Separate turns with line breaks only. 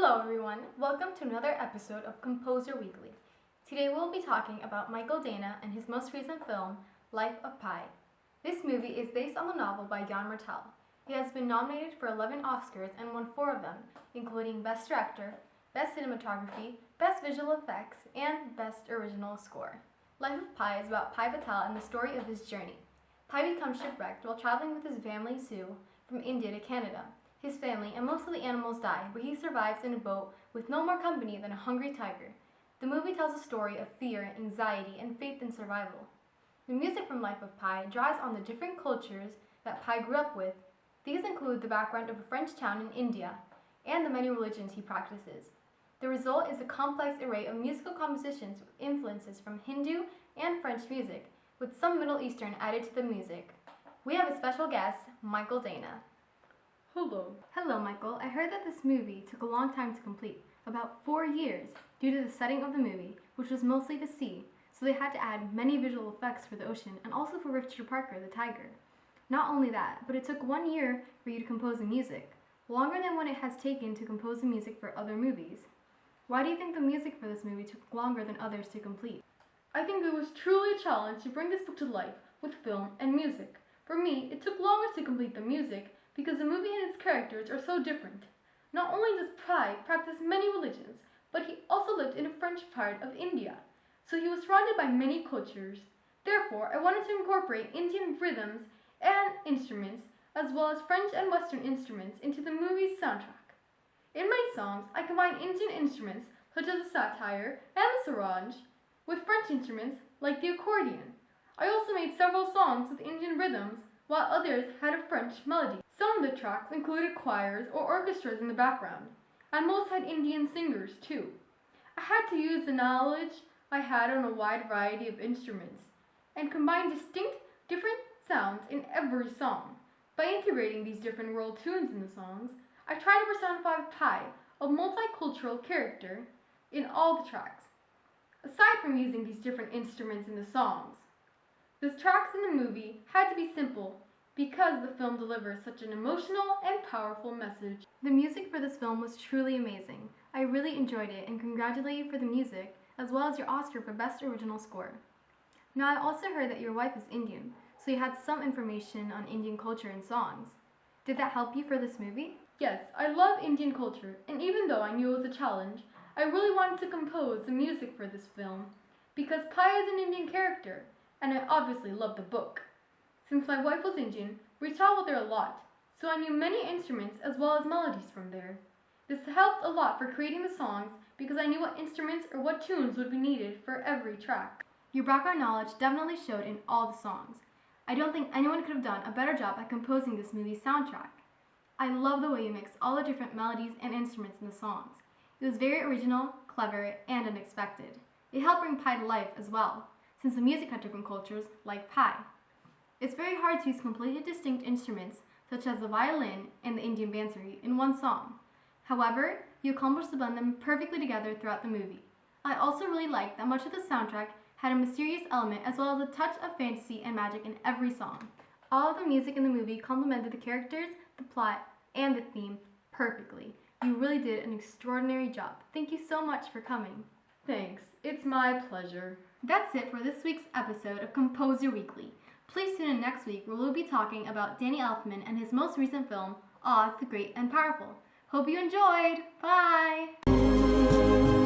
Hello everyone, welcome to another episode of Composer Weekly. Today we'll be talking about Michael Dana and his most recent film, Life of Pi. This movie is based on the novel by Yann Martel. He has been nominated for 11 Oscars and won 4 of them, including Best Director, Best Cinematography, Best Visual Effects, and Best Original Score. Life of Pi is about Pi Patel and the story of his journey. Pi becomes shipwrecked while traveling with his family Sioux from India to Canada. His family and most of the animals die, but he survives in a boat with no more company than a hungry tiger. The movie tells a story of fear, anxiety, and faith in survival. The music from Life of Pi draws on the different cultures that Pi grew up with. These include the background of a French town in India and the many religions he practices. The result is a complex array of musical compositions with influences from Hindu and French music, with some Middle Eastern added to the music. We have a special guest, Michael Dana. Hello, Michael. I heard that this movie took a long time to complete, about 4 years, due to the setting of the movie, which was mostly the sea, so they had to add many visual effects for the ocean and also for Richard Parker, the tiger. Not only that, but it took 1 year for you to compose the music, longer than what it has taken to compose the music for other movies. Why do you think the music for this movie took longer than others to complete?
I think it was truly a challenge to bring this book to life with film and music. For me, it took longer to complete the music because the movie and its characters are so different. Not only does Pi practice many religions, but he also lived in a French part of India, so he was surrounded by many cultures. Therefore, I wanted to incorporate Indian rhythms and instruments, as well as French and Western instruments, into the movie's soundtrack. In my songs, I combine Indian instruments such as the satire and the sarong with French instruments like the accordion. I also made several songs with Indian rhythms, while others had a French melody. Some of the tracks included choirs or orchestras in the background, and most had Indian singers too. I had to use the knowledge I had on a wide variety of instruments, and combine distinct, different sounds in every song. By integrating these different world tunes in the songs, I try to personify Pi, a multicultural character, in all the tracks. Aside from using these different instruments in the songs, the tracks in the movie had to be simple because the film delivers such an emotional and powerful message.
The music for this film was truly amazing. I really enjoyed it and congratulate you for the music, as well as your Oscar for Best Original Score. Now, I also heard that your wife is Indian, so you had some information on Indian culture and songs. Did that help you for this movie?
Yes, I love Indian culture, and even though I knew it was a challenge, I really wanted to compose the music for this film because Pi is an Indian character, and I obviously love the book. Since my wife was Indian, we traveled there a lot, so I knew many instruments as well as melodies from there. This helped a lot for creating the songs because I knew what instruments or what tunes would be needed for every track.
Your background knowledge definitely showed in all the songs. I don't think anyone could have done a better job at composing this movie's soundtrack. I love the way you mixed all the different melodies and instruments in the songs. It was very original, clever, and unexpected. It helped bring Pi to life as well, since the music had different cultures, like Pi. It's very hard to use completely distinct instruments, such as the violin and the Indian bansuri, in one song. However, you accomplished to blend them perfectly together throughout the movie. I also really liked that much of the soundtrack had a mysterious element as well as a touch of fantasy and magic in every song. All of the music in the movie complemented the characters, the plot, and the theme perfectly. You really did an extraordinary job. Thank you so much for coming.
Thanks. It's my pleasure.
That's it for this week's episode of Composer Weekly. Please tune in next week where we'll be talking about Danny Elfman and his most recent film, Oz the Great and Powerful. Hope you enjoyed! Bye!